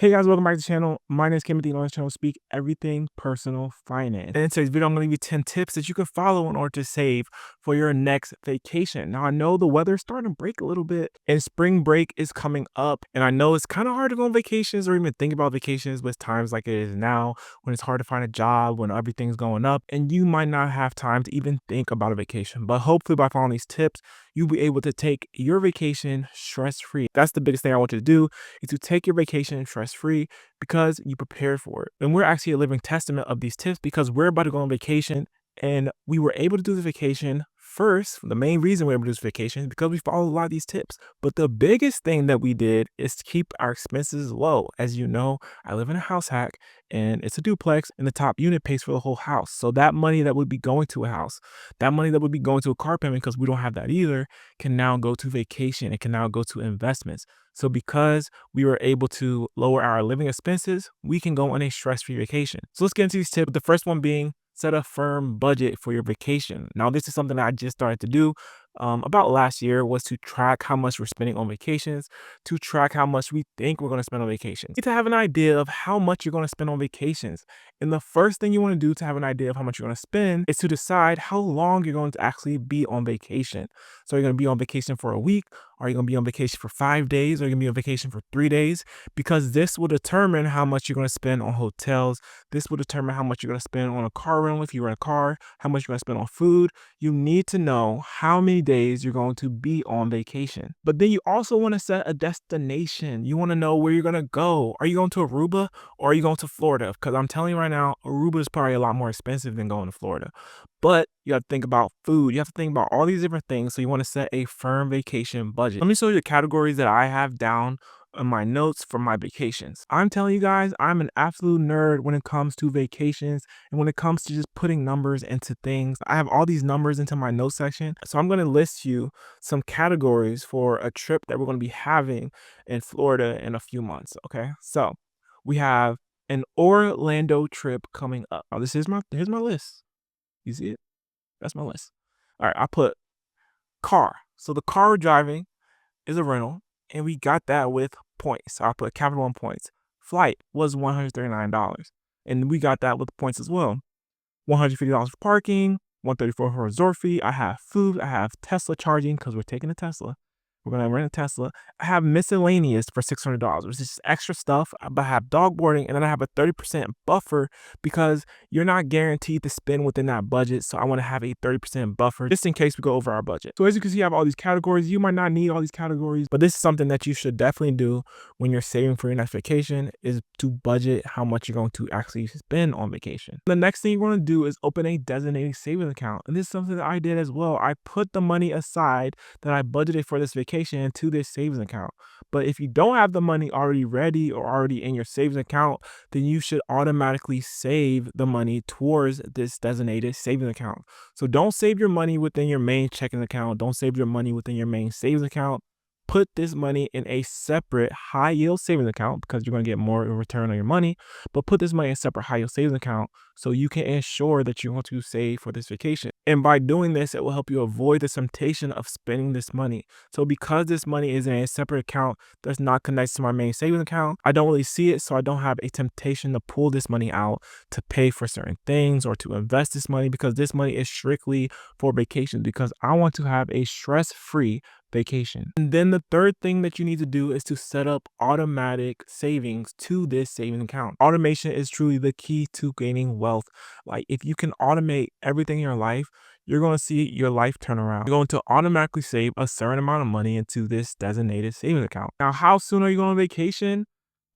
Hey guys, welcome back to the channel. My name is Timothy, and on this channel, we speak everything personal finance. And in today's video, I'm going to give you 10 tips that you can follow in order to save for your next vacation. Now, I know the weather's starting to break a little bit, and spring break is coming up. And I know it's kind of hard to go on vacations or even think about vacations with times like it is now, when it's hard to find a job, when everything's going up, and you might not have time to even think about a vacation. But hopefully, by following these tips, you'll be able to take your vacation stress-free. That's the biggest thing I want you to do, is to take your vacation stress-free because you prepared for it. And we're actually a living testament of these tips because we're about to go on vacation, and we were able to do the vacation first. The main reason we were able to do this vacation is because we followed a lot of these tips. But the biggest thing that we did is to keep our expenses low. As you know, I live in a house hack and it's a duplex, and the top unit pays for the whole house. So that money that would be going to a house, that money that would be going to a car payment, because we don't have that either, can now go to vacation. It can now go to investments. So because we were able to lower our living expenses, we can go on a stress-free vacation. So let's get into these tips. The first one being, set a firm budget for your vacation. Now, this is something that I just started to do about last year, was to track how much we're spending on vacations, to track how much we think we're going to spend on vacations. You need to have an idea of how much you're going to spend on vacations. And the first thing you want to do to have an idea of how much you're going to spend is to decide how long you're going to actually be on vacation. So you're going to be on vacation for a week? Are you going to be on vacation for 5 days? Or are you going to be on vacation for 3 days? Because this will determine how much you're going to spend on hotels. This will determine how much you're going to spend on a car rental if you rent a car, how much you're going to spend on food. You need to know how many days you're going to be on vacation. But then you also want to set a destination. You want to know where you're going to go. Are you going to Aruba or are you going to Florida? Because I'm telling you right now, Aruba is probably a lot more expensive than going to Florida. But you have to think about food. You have to think about all these different things. So you want to set a firm vacation budget. Let me show you the categories that I have down in my notes for my vacations. I'm telling you guys, I'm an absolute nerd when it comes to vacations and when it comes to just putting numbers into things. I have all these numbers into my notes section. So I'm going to list you some categories for a trip that we're going to be having in Florida in a few months. Okay. So we have an Orlando trip coming up. Now, here's my list. You see it? That's my list. All right. I put car. So the car we're driving is a rental, and we got that with points. So I put capital on points. Flight was $139, and we got that with points as well. $150 for parking, $134 for resort fee. I have food. I have Tesla charging because we're taking a Tesla. We're going to rent a Tesla. I have miscellaneous for $600, which is just extra stuff. But I have dog boarding, and then I have a 30% buffer because you're not guaranteed to spend within that budget. So I want to have a 30% buffer just in case we go over our budget. So as you can see, I have all these categories. You might not need all these categories, but this is something that you should definitely do when you're saving for your next vacation, is to budget how much you're going to actually spend on vacation. The next thing you want to do is open a designated savings account. And this is something that I did as well. I put the money aside that I budgeted for this vacation into this savings account. But if you don't have the money already ready or already in your savings account, then you should automatically save the money towards this designated savings account. So don't save your money within your main checking account. Don't save your money within your main savings account. Put this money in a separate high yield savings account because you're going to get more in return on your money. But put this money in a separate high yield savings account so you can ensure that you're going to save for this vacation. And by doing this, it will help you avoid the temptation of spending this money. So because this money is in a separate account that's not connected to my main savings account, I don't really see it. So I don't have a temptation to pull this money out to pay for certain things or to invest this money, because this money is strictly for vacations, because I want to have a stress-free vacation. And then the third thing that you need to do is to set up automatic savings to this savings account. Automation is truly the key to gaining wealth. Like, if you can automate everything in your life, you're going to see your life turn around. You're going to automatically save a certain amount of money into this designated savings account. Now, how soon are you going on vacation?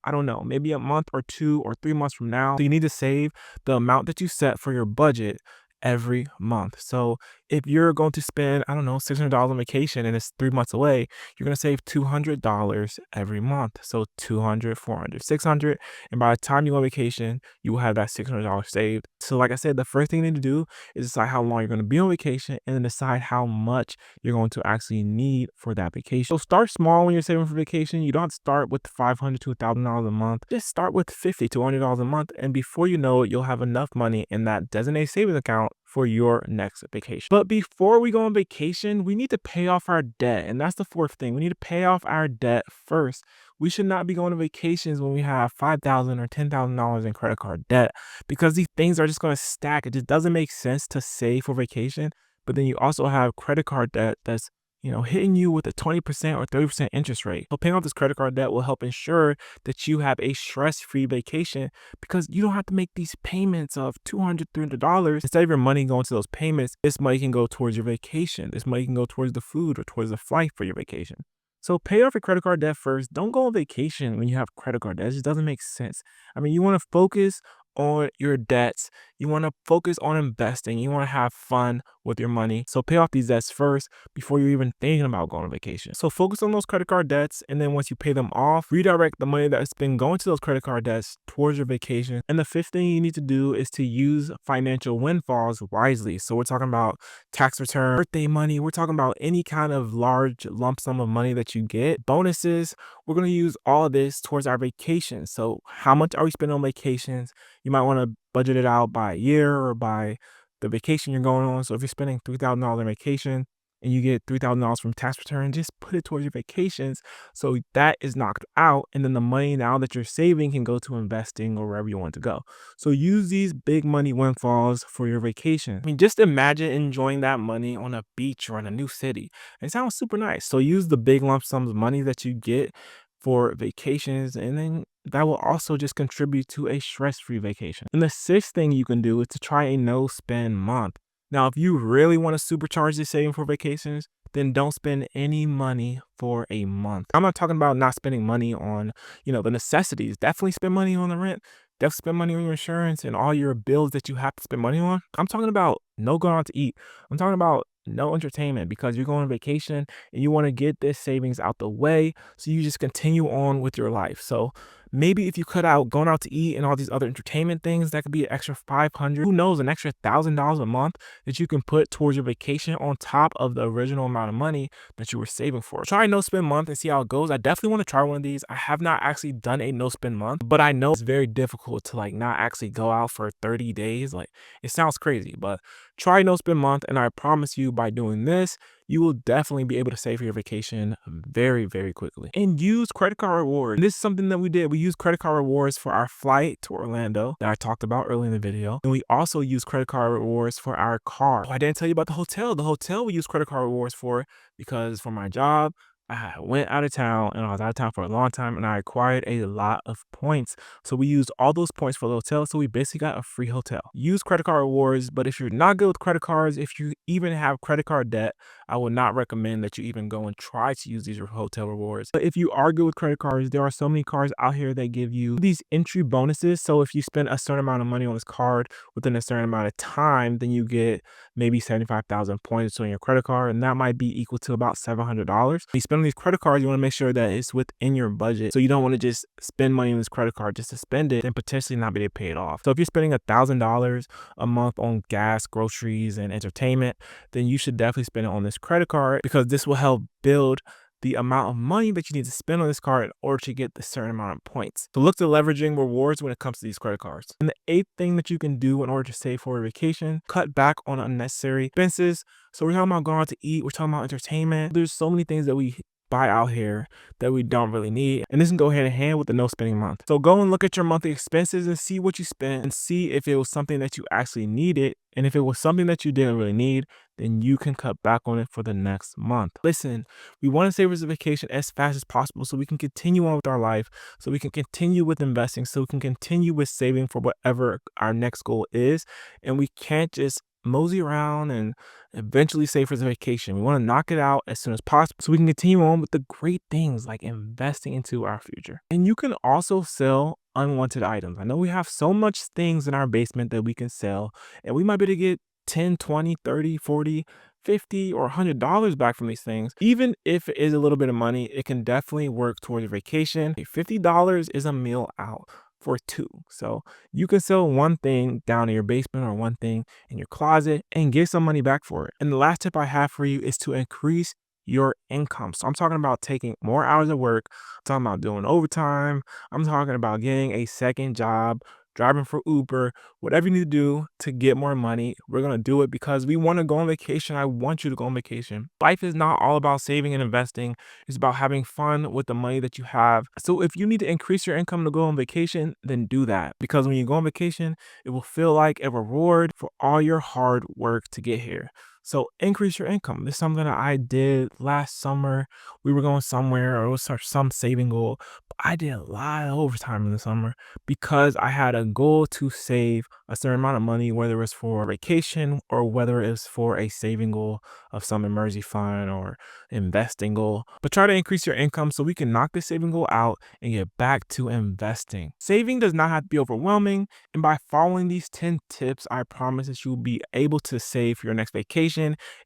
I don't know, maybe a month or 2 or 3 months from now. So you need to save the amount that you set for your budget every month. So if you're going to spend, I don't know, $600 on vacation and it's 3 months away, you're going to save $200 every month. So 200, 400, 600. And by the time you go on vacation, you will have that $600 saved. So like I said, the first thing you need to do is decide how long you're going to be on vacation, and then decide how much you're going to actually need for that vacation. So start small when you're saving for vacation. You don't have to start with $500 to $1,000 a month. Just start with $50 to $100 a month. And before you know it, you'll have enough money in that designated savings account for your next vacation. But before we go on vacation, we need to pay off our debt. And that's the fourth thing. We need to pay off our debt first. We should not be going to vacations when we have $5,000 or $10,000 in credit card debt because these things are just going to stack. It just doesn't make sense to save for vacation, but then you also have credit card debt that's hitting you with a 20% or 30% interest rate. So paying off this credit card debt will help ensure that you have a stress-free vacation because you don't have to make these payments of $200, $300. Instead of your money going to those payments, this money can go towards your vacation. This money can go towards the food or towards the flight for your vacation. So pay off your credit card debt first. Don't go on vacation when you have credit card debt. It just doesn't make sense. I mean, you want to focus on your debts. You want to focus on investing. You want to have fun with your money. So pay off these debts first before you're even thinking about going on vacation. So focus on those credit card debts. And then once you pay them off, redirect the money that's been going to those credit card debts towards your vacation. And the fifth thing you need to do is to use financial windfalls wisely. So we're talking about tax return, birthday money. We're talking about any kind of large lump sum of money that you get, bonuses. We're going to use all of this towards our vacation. So how much are we spending on vacations? You might want to budget it out by a year or by the vacation you're going on. So if you're spending $3,000 on vacation and you get $3,000 from tax return, just put it towards your vacations. So that is knocked out. And then the money now that you're saving can go to investing or wherever you want to go. So use these big money windfalls for your vacation. I mean, just imagine enjoying that money on a beach or in a new city. It sounds super nice. So use the big lump sums of money that you get for vacations, and then that will also just contribute to a stress-free vacation. And the sixth thing you can do is to try a no-spend month. Now, if you really want to supercharge this saving for vacations, then don't spend any money for a month. I'm not talking about not spending money on, the necessities. Definitely spend money on the rent. Definitely spend money on your insurance and all your bills that you have to spend money on. I'm talking about no going out to eat. I'm talking about no entertainment because you're going on vacation and you want to get this savings out the way so you just continue on with your life. So maybe if you cut out going out to eat and all these other entertainment things, that could be an extra $500, who knows, an extra $1,000 a month that you can put towards your vacation on top of the original amount of money that you were saving for. Try a no spend month and see how it goes. I definitely want to try one of these. I have not actually done a no spend month, but I know it's very difficult to not actually go out for 30 days. It sounds crazy, but try no spend month, and I promise you by doing this, you will definitely be able to save for your vacation very, very quickly. And use credit card rewards. And this is something that we did. We used credit card rewards for our flight to Orlando that I talked about earlier in the video. And we also use credit card rewards for our car. Oh, I didn't tell you about the hotel. The hotel we use credit card rewards for because for my job, I went out of town and I was out of town for a long time and I acquired a lot of points. So we used all those points for the hotel. So we basically got a free hotel. Use credit card rewards, but if you're not good with credit cards, if you even have credit card debt, I would not recommend that you even go and try to use these hotel rewards. But if you are good with credit cards, there are so many cards out here that give you these entry bonuses. So if you spend a certain amount of money on this card within a certain amount of time, then you get maybe 75,000 points on your credit card, and that might be equal to about $700. When you spend on these credit cards, you want to make sure that it's within your budget. So you don't want to just spend money on this credit card just to spend it and potentially not be able to pay it off. So if you're spending $1,000 a month on gas, groceries, and entertainment, then you should definitely spend it on this credit card because this will help build the amount of money that you need to spend on this card in order to get the certain amount of points. So look to leveraging rewards when it comes to these credit cards. And the eighth thing that you can do in order to save for a vacation, cut back on unnecessary expenses. So we're talking about going out to eat, we're talking about entertainment. There's so many things that we buy out here that we don't really need, and this can go hand in hand with the no spending month. So go and look at your monthly expenses and see what you spent and see if it was something that you actually needed, and if it was something that you didn't really need, then you can cut back on it for the next month. Listen, we want to save for this vacation as fast as possible so we can continue on with our life, so we can continue with investing, so we can continue with saving for whatever our next goal is, and we can't just mosey around and eventually save for the vacation. We want to knock it out as soon as possible so we can continue on with the great things like investing into our future. And you can also sell unwanted items. I know we have so much things in our basement that we can sell, and we might be able to get 10, 20, 30, 40, 50 or $100 back from these things. Even if it is a little bit of money, it can definitely work towards your vacation. $50 is a meal out for two. So you can sell one thing down in your basement or one thing in your closet and get some money back for it. And the last tip I have for you is to increase your income. So I'm talking about taking more hours of work. I'm talking about doing overtime. I'm talking about getting a second job driving for Uber, whatever you need to do to get more money. We're going to do it because we want to go on vacation. I want you to go on vacation. Life is not all about saving and investing. It's about having fun with the money that you have. So if you need to increase your income to go on vacation, then do that. Because when you go on vacation, it will feel like a reward for all your hard work to get here. So increase your income. This is something that I did last summer. We were going somewhere, or it was some saving goal. But I did a lot of overtime in the summer because I had a goal to save a certain amount of money, whether it was for vacation or whether it was for a saving goal of some emergency fund or investing goal. But try to increase your income so we can knock this saving goal out and get back to investing. Saving does not have to be overwhelming. And by following these 10 tips, I promise that you'll be able to save for your next vacation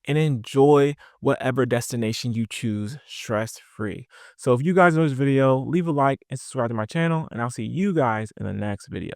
and enjoy whatever destination you choose stress-free. So if you guys know this video, leave a like and subscribe to my channel, and I'll see you guys in the next video.